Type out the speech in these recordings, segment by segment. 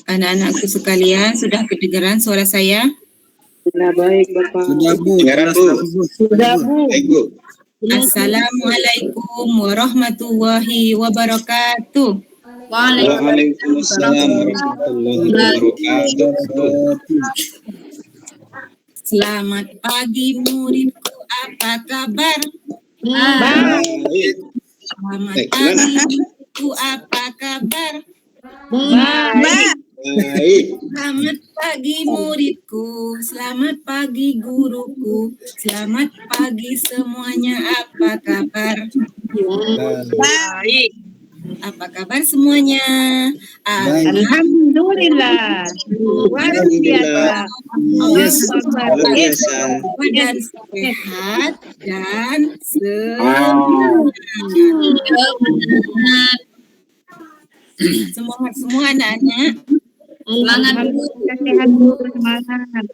Anak-anakku sekalian, sudah kedengaran suara saya? Sudah baik, Bapak. Sudah, Bu. Sudah, Bu. Baik, Bu. Assalamualaikum warahmatullahi wabarakatuh. Waalaikumsalam warahmatullahi wabarakatuh. Selamat pagi muridku, apa kabar? Baik. Selamat pagi muridku, apa kabar? Baik. Selamat pagi muridku, selamat pagi guruku, selamat pagi semuanya, apa kabar? Baik. Apa kabar semuanya? Alhamdulillah. Luar biasa. Dan sehat dan semangat. Semangat semua anak-anak. Semangat Bu. Sehat Bu. Semangat.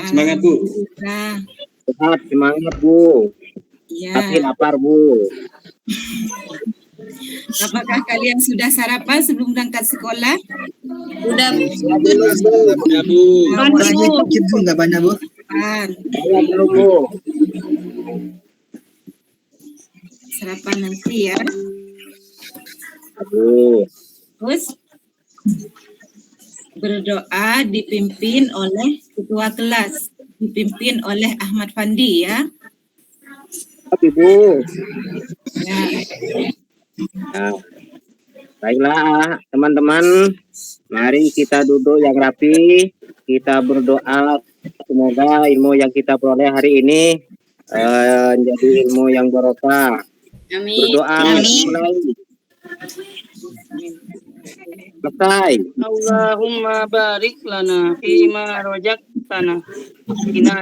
Semangat, Bu. Nah, Semangat Bu. ya. Tapi lapar Bu. Apakah kalian sudah sarapan sebelum berangkat sekolah? Sudah Bu. Ya, Bu. Enggak banyak Bu. Saya dulu Bu. Sarapan nanti ya. Bu. Terus berdoa dipimpin oleh ketua kelas, dipimpin oleh Ahmad Fandi ya. Tapi Bu. Ya. Nah, baiklah teman-teman, mari kita duduk yang rapi, kita berdoa semoga ilmu yang kita peroleh hari ini menjadi ilmu yang barokah. Berdoa mulai. Selesai. Allahumma barik lana fima rojaktana. Kina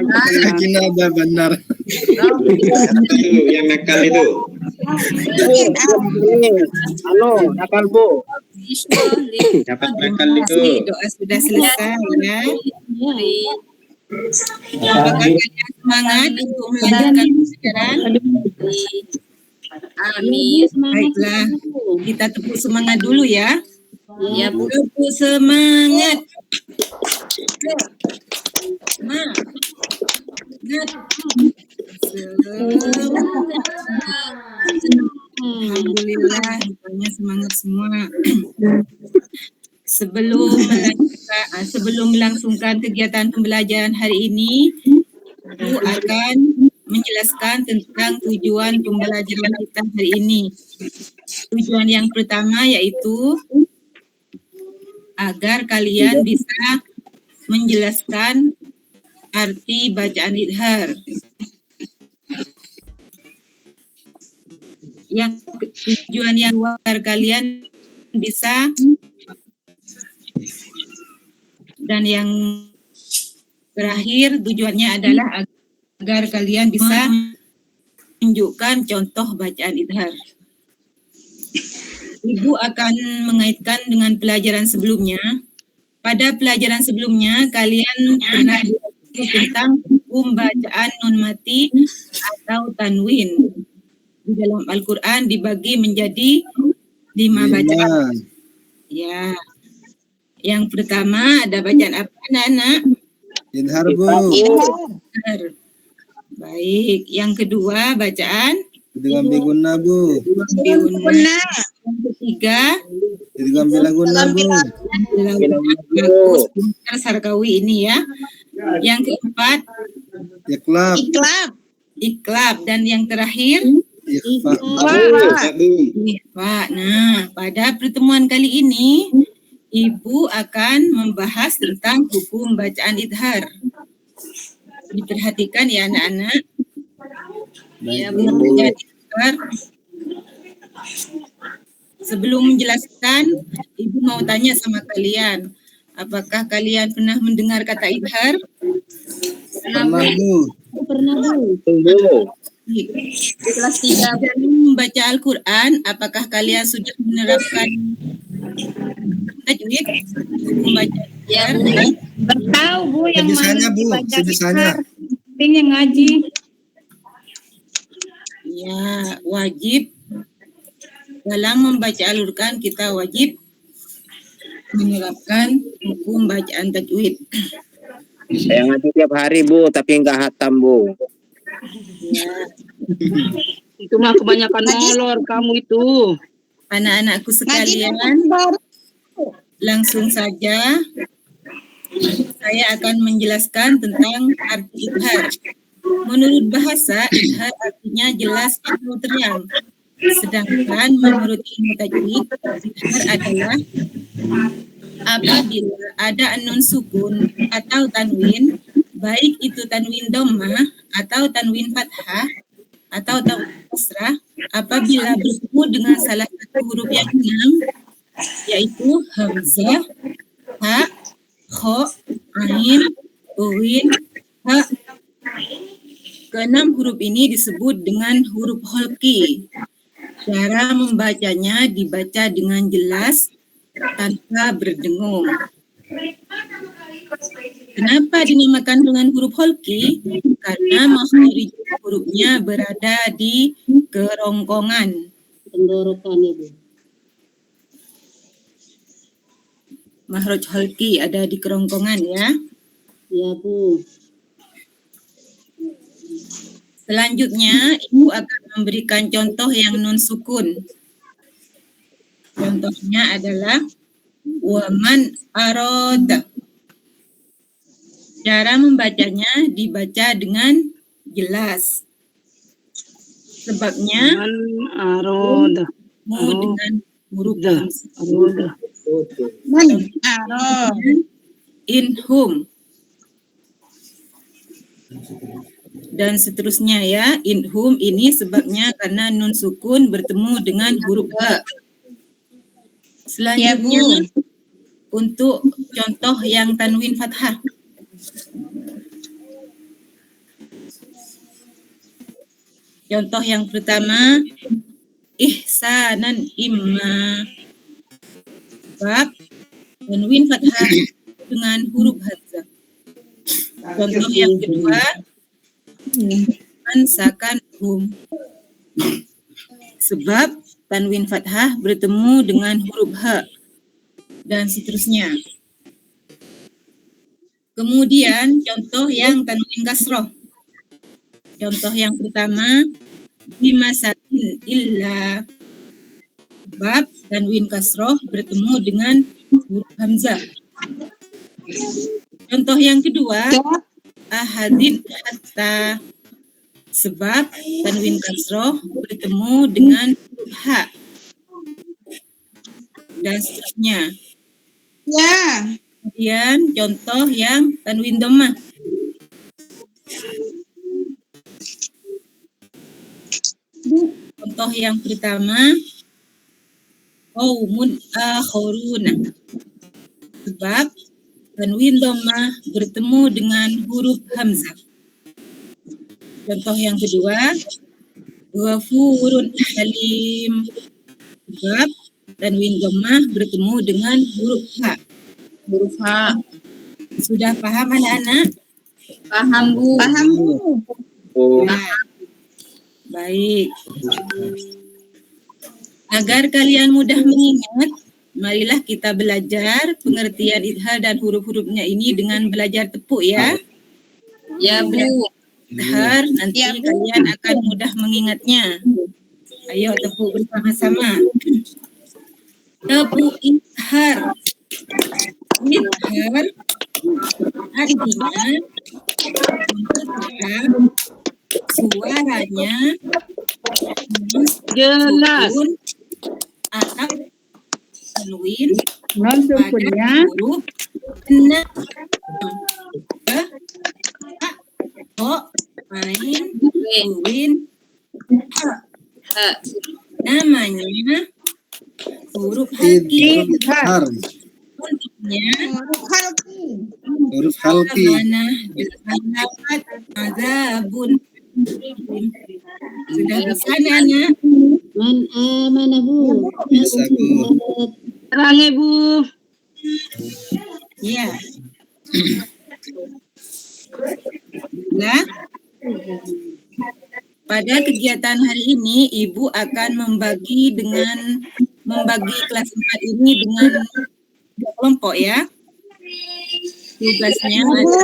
benar. Itu yang nakal itu. Halo, nakal Bu. Dapat nakal itu. Doa sudah selesai ya. Apakah kalian semangat untuk melanjutkan pelajaran? Amin. Baiklah, kita tepuk semangat dulu ya. Ya, Bu. Tepuk semangat. Semangat. Alhamdulillah, rupanya semangat semua. Sebelum melangsungkan kegiatan pembelajaran hari ini, Ibu akan menjelaskan tentang tujuan pembelajaran kita hari ini. Tujuan yang pertama yaitu agar kalian bisa menjelaskan arti bacaan idhar. Yang tujuan yang agar kalian bisa, dan yang terakhir tujuannya adalah agar kalian bisa menunjukkan contoh bacaan idhar. Ibu akan mengaitkan dengan pelajaran sebelumnya. Pada pelajaran sebelumnya kalian pernah belajar tentang hukum bacaan non mati atau tanwin. Di dalam Al-Quran dibagi menjadi 5 bacaan. Ya. Yang pertama ada bacaan apa anak-anak? Idhar, Bu. Idhar. Baik. Yang kedua bacaan? Idgham bi gunna, Bu. Biguna. Yang ketiga? Idgham bila gunna, Bu. Bagus. Sarkawi ini ya. Yang keempat? Iqlab. Iqlab. Dan yang terakhir? Ikhfa. Ikhfa. Nah, pada pertemuan kali ini Ibu akan membahas tentang hukum bacaan idhar. Diperhatikan ya anak-anak. Ya, bacaan idhar. Sebelum menjelaskan, Ibu mau tanya sama kalian. Apakah kalian pernah mendengar kata idhar? Pernah, Bu. Pernah Bu. Tunggu. Di kelas 3 membaca Al-Quran, apakah kalian sudah menerapkan tajwid? Membaca Ya Bu. Tahu Bu yang Sebisanya, Bu. Sebisanya. Pengen ngaji. Ya, wajib dalam membaca Al-Quran kita wajib menerapkan hukum bacaan tajwid. Saya ngaji tiap hari Bu, tapi nggak hatam Bu. Itu mah kebanyakan molor kamu itu. Anak-anakku sekalian, langsung saja saya akan menjelaskan tentang arti idhar. Menurut bahasa, idhar artinya jelas atau terang. Sedangkan menurut ilmu tajwid, idhar adalah apabila ada nun sukun atau tanwin, baik itu tanwin dhammah atau tanwin fathah atau tanwin kasrah, apabila bertemu dengan salah satu huruf yang enam, yaitu hamzah, ha, kho, ain, uin, ha. Keenam huruf ini disebut dengan huruf holqi. Cara membacanya dibaca dengan jelas tanpa berdengung. Kenapa dinamakan dengan huruf holqi? Karena makhraj hurufnya berada di kerongkongan. Tenggorokan Ibu. Makhraj holqi ada di kerongkongan ya. Ya Bu. Selanjutnya, Ibu akan memberikan contoh yang nun sukun. Contohnya adalah waman aroda. Cara membacanya dibaca dengan jelas. Sebabnya Man aroda. dengan huruf Dah. hamzah. Aroda. In hum. Dan seterusnya ya, in hum ini sebabnya karena nun sukun bertemu dengan huruf ha. Selanjutnya untuk contoh yang tanwin fathah. Contoh yang pertama, ihsanan imma. Bab tanwin fathah dengan huruf hamzah. Contoh yang kedua, ansakan hum. Sebab tanwin fathah bertemu dengan huruf ha. Dan seterusnya. Kemudian contoh yang tanwin kasroh. Contoh yang pertama, bimasakin illa. Bab tanwin kasroh bertemu dengan huruf hamzah. Contoh yang kedua, ahadin hatta. Sebab tanwin kasroh bertemu dengan huruf ha. Dan seterusnya. Kemudian contoh yang tanwin dhammah. Contoh yang pertama, qaumun akharuna. Sebab tanwin dhammah bertemu dengan huruf hamzah. Contoh yang kedua, ghafurun halim. Sebab tanwin dhammah bertemu dengan huruf ha. Huruf ha. Sudah paham anak-anak? Paham Bu. Bu. Baik. Agar kalian mudah mengingat, marilah kita belajar pengertian idhar dan huruf-hurufnya ini dengan belajar tepuk ya. Ya Bu. Idhar nanti kalian akan mudah mengingatnya. Ayo tepuk bersama-sama. Tepuk idhar. Idhar artinya suaranya Jelas. sukun atau tanwin Non sukunnya. pada huruf enam. Ha, ain, uin, ha. Namanya huruf halki. Idhar. Untuknya Huruf halki. amanah dapat azabun. Sudah bisa anak? Man amanah Bu. Bisa Bu. Terang Bu. Ya. Nah, pada kegiatan hari ini Ibu akan membagi kelas 4 ini dengan kelompok ya. Tugasnya Bu.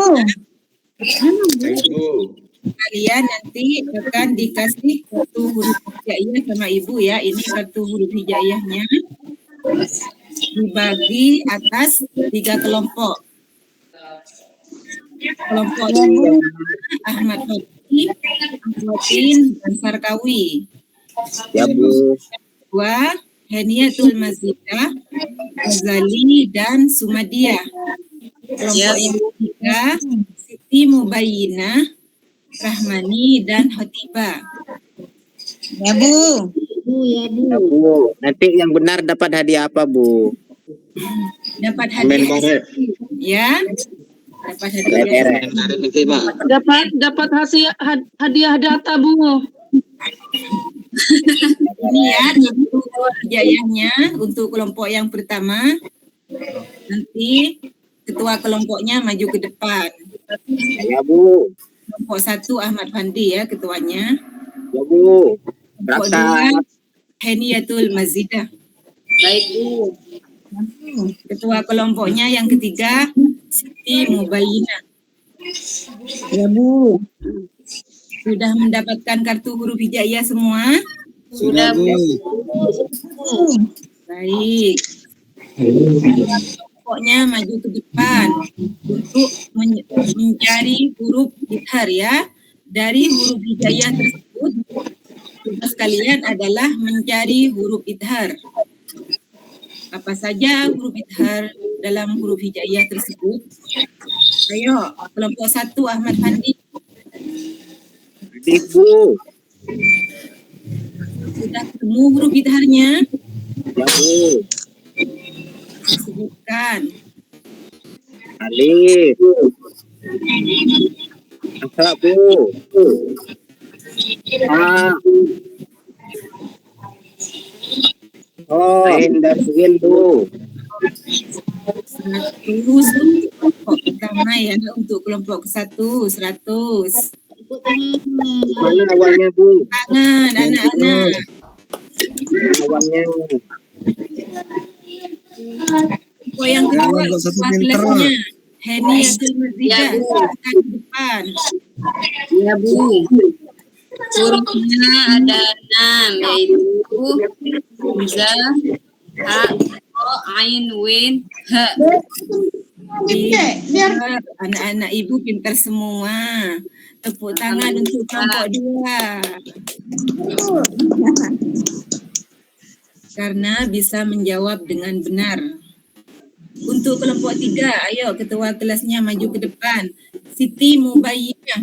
kalian nanti akan dikasih kartu huruf hijaiyah sama ibu ya. Ini kartu huruf hijaiyahnya. Dibagi atas 3 kelompok. Kelompok Ahmad Fatih, Ahmadin, dan Sarkawi. Ya Bu. Kedua, Heniatul Mazidah, Ghazali, dan Sumadiyah. Kelompok yang ketiga, Siti Mubayyinah, Rahmani, dan Hotibah. Ya Bu. Bu, ya Bu. Ya Bu. Nanti yang benar dapat hadiah apa Bu? Dapat Amin hadiah Pak. ya. Dapat hadiah. Dapat hasil hadiah data Bu. Ini ya untuk hijayahnya untuk kelompok yang pertama. Nanti ketua kelompoknya maju ke depan. Ya Bu. Kelompok 1 Ahmad Fandi ya ketuanya. Ya Bu. Kelompok 2 Heniatul Mazidah. Baik Bu. Ketua kelompoknya yang ketiga Siti Mubayyinah. Ya Bu. Sudah mendapatkan kartu huruf hijaiyah semua? Sudah Bu. Baik. Kelompoknya maju ke depan untuk mencari huruf idhar ya. Dari huruf hijaiyah tersebut, tugas kalian adalah mencari huruf idhar. Apa saja huruf idhar dalam huruf hijaiyah tersebut? Ayo, kelompok 1 Ahmad Fandi. Bu. Sudah ketemu huruf idharnya? Ya Bu. Sebutkan. Alif. Masa Bu. A. Oh, dan Sin Bu. 100 untuk kelompok pertama ya, untuk kelompok ke-1 100. Tepuk tangan. Mana awalnya Bu? Tangan anak-anak. Awalnya. Kelompok yang kedua kelompok satu ketua pinter. kelasnya Heniatul Mazidah. Silakan ke depan. Ya Bu. Hurufnya ada 6 yaitu Hamzah, Ha, Ro, Ain, Win, Ha. Anak-anak ibu pintar semua. Tepuk tangan untuk kelompok 2. Karena bisa menjawab dengan benar. Untuk kelompok 3, ayo ketua kelasnya maju ke depan. Siti Mubayyinah.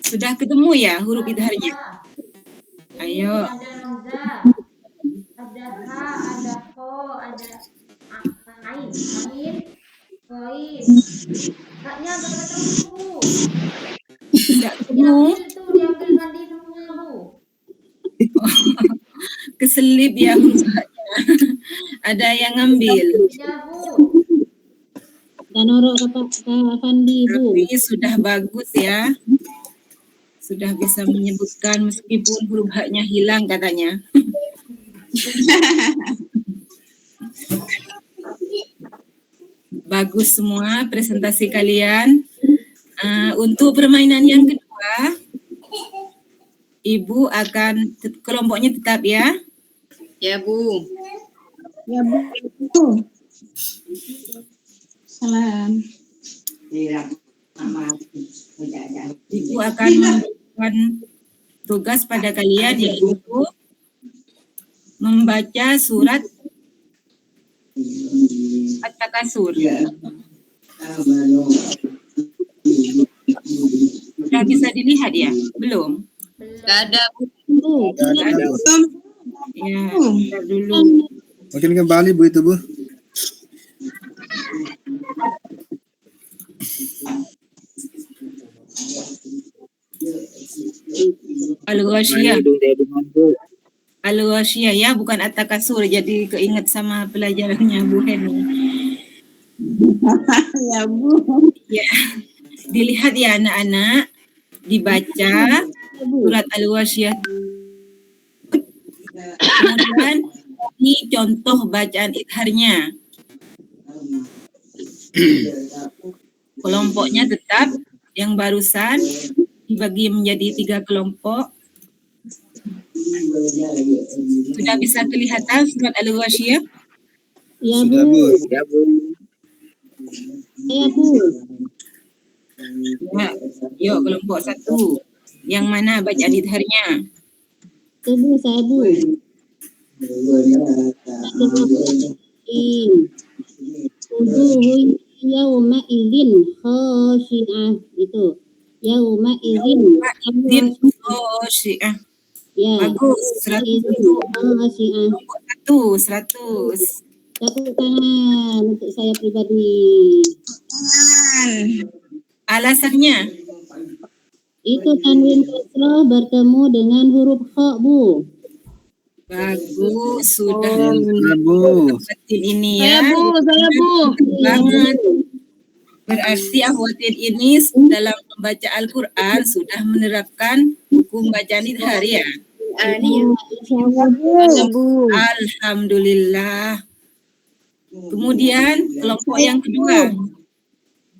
Sudah ketemu ya huruf idharnya? Ayo. Ada Hamzah, ada Ha, ada Ho, ada Ain, Koin. Haknya agak ketemu Bu. Tidak ketemu. Diambil mandi semua Bu. Keselip ya hurufnya. Ada yang ngambil. Ya Bu. Tanoro Kak Fandi Bu. Tapi sudah bagus ya. Sudah bisa menyebutkan meskipun huruf haknya hilang katanya. Bagus semua presentasi kalian. Untuk permainan yang kedua, Ibu akan kelompoknya tetap ya. Ya Bu. Ya Bu. Salam. Ibu akan memberikan tugas pada kalian yaitu membaca surat At-Takasur. Sudah bisa dilihat ya? Belum? Gak ada Bu. Bu. Ya, bentar dulu. Mungkin kembali Bu itu Bu. Al-Ghasyiyah. Al-Ghasyiyah ya, bukan At-Takasur. Jadi keinget sama pelajarannya Bu Heni. Ya Bu. Ya. Dilihat ya anak-anak, dibaca surat Al-Ghasyiyah. Kemudian Ini contoh bacaan idharnya. Kelompoknya tetap yang barusan dibagi menjadi 3 kelompok. Sudah bisa kelihatan surat Al-Ghasyiyah? Ya Sudah, Bu. Bu. Ya, Bu. Saya Bu. Ya. Yuk, kelompok 1. Yang mana bacaan idharnya? Itu Bu, saya Bu. Wujuhun yauma idzin khashi'ah itu. Yauma idzin Din Khasyi'ah. ya. Bagus. 100. Khashi'ah. Kelompok 1. Tepuk tangan untuk saya pribadi. Alasannya? Itu tanwin kasrah bertemu dengan huruf kha, Bu. Bagus. Sudah Bu. dapetin ini ya. Saya Bu. Banget. Berarti akhwatin ini dalam membaca Al-Quran sudah menerapkan hukum bacaan idhar ya. Insyaallah Bu. Alhamdulillah. Kemudian kelompok yang kedua.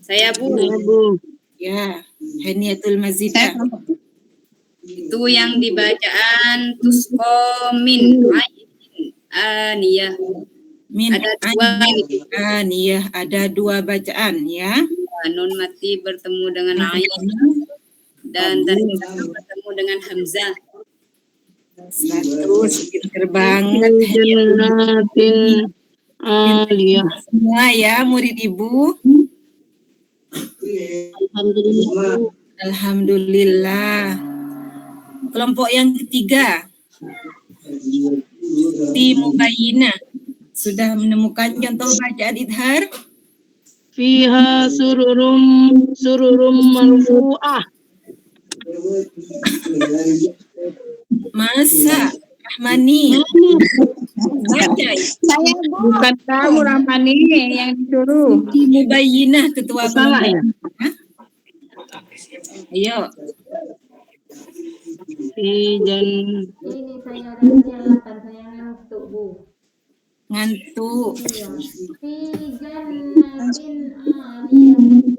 Saya Bu. Ya, Haniatul Mazidah. Itu yang dibacaan tuskomin aniyah. Min Ada 2 aniyah, ada 2 bacaan ya. nun mati bertemu dengan ain dan tanwin kasrah bertemu dengan hamzah. 100, pinter banget. Jannatin aliyah. Semua ya murid ibu. Alhamdulillah Bu. Alhamdulillah. Kelompok yang ketiga. Mubayyinah. Sudah menemukan contoh bacaan idhar? Fiha sururum marfu'ah. Masa Rahmani baca Bukan kamu Rahmani yang disuruh. Mubayyinah ketua Salah ya? Ayo. Fijan Ini saya nyalakan, saya ngantuk Bu. Ngantuk. Iya. Fi jannatin aliyah.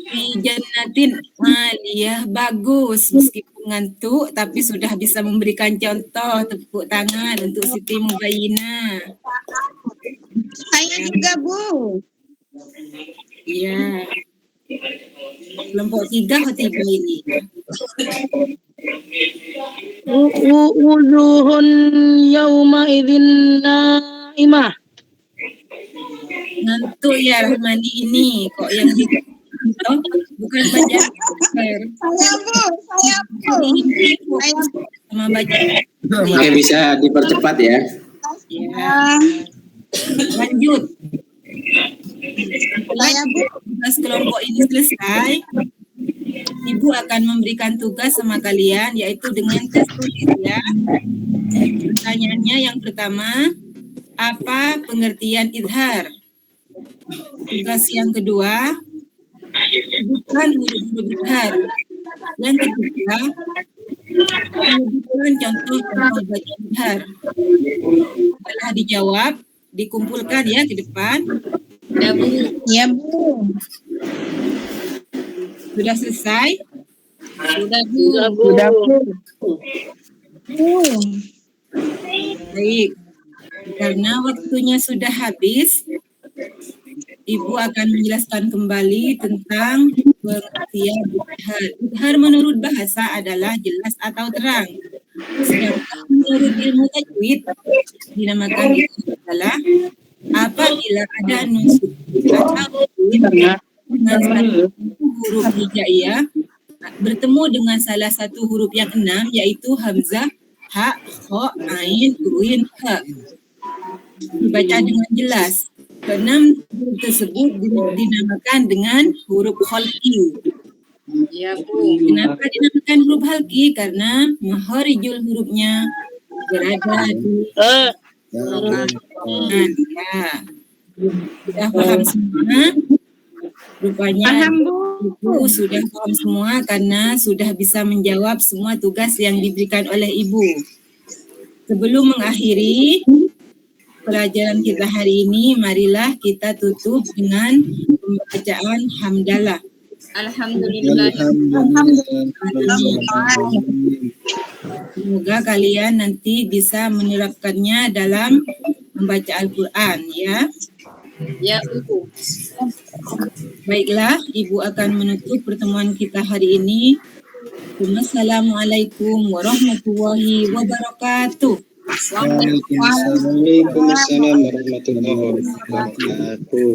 Fi jannatin aliyah. Bagus. Meskipun ngantuk tapi sudah bisa memberikan contoh. Tepuk tangan untuk Siti Mubayyinah. Saya juga Bu. Iya. Kelompok 3 atau 3 ini? wujuhun yauma idzin naimah. Ngantuk ya Rahmani ini. Kok yang di oh, bukan baca Saya Bu. ini sama baca. Oke, bisa dipercepat ya. Ya. Lanjut. Saya Bu. Tugas kelompok ini selesai. Ibu akan memberikan tugas sama kalian yaitu dengan tes tulis ya. Pertanyaannya yang pertama, apa pengertian idhar? Tugas yang kedua, bukan huruf-huruf idhar. Yang ketiga, menunjukkan contoh-contoh bacaan idhar. Setelah dijawab, dikumpulkan ya ke depan. Ya Bu. Ya Bu. Sudah selesai? Sudah Bu. Baik. Karena waktunya sudah habis, Ibu akan menjelaskan kembali tentang pengertian idhar. Idhar menurut bahasa adalah jelas atau terang. Sedangkan menurut ilmu tajwid dinamakan idhar adalah apabila ada nun atau dengan satu huruf hijaiyah bertemu dengan salah satu huruf yang 6 yaitu hamzah, ha, kha, ain, ghin, ha. Dibaca dengan jelas. Keenam huruf tersebut dinamakan dengan huruf khalqi. Ya Bu. Kenapa dinamakan huruf khalqi? Karena maharijul hurufnya berada di ya. Sudah paham semua? Rupanya Ibu sudah paham semua karena sudah bisa menjawab semua tugas yang diberikan oleh Ibu. Sebelum mengakhiri, pelajaran kita hari ini, marilah kita tutup dengan pembacaan hamdalah. Alhamdulillah. Semoga kalian nanti bisa menerapkannya dalam membaca Al-Quran, ya. Ya, Bu. Baiklah, Ibu akan menutup pertemuan kita hari ini. Wassalamualaikum warahmatullahi wabarakatuh. Waalaikumsalam warahmatullahi wabarakatuh.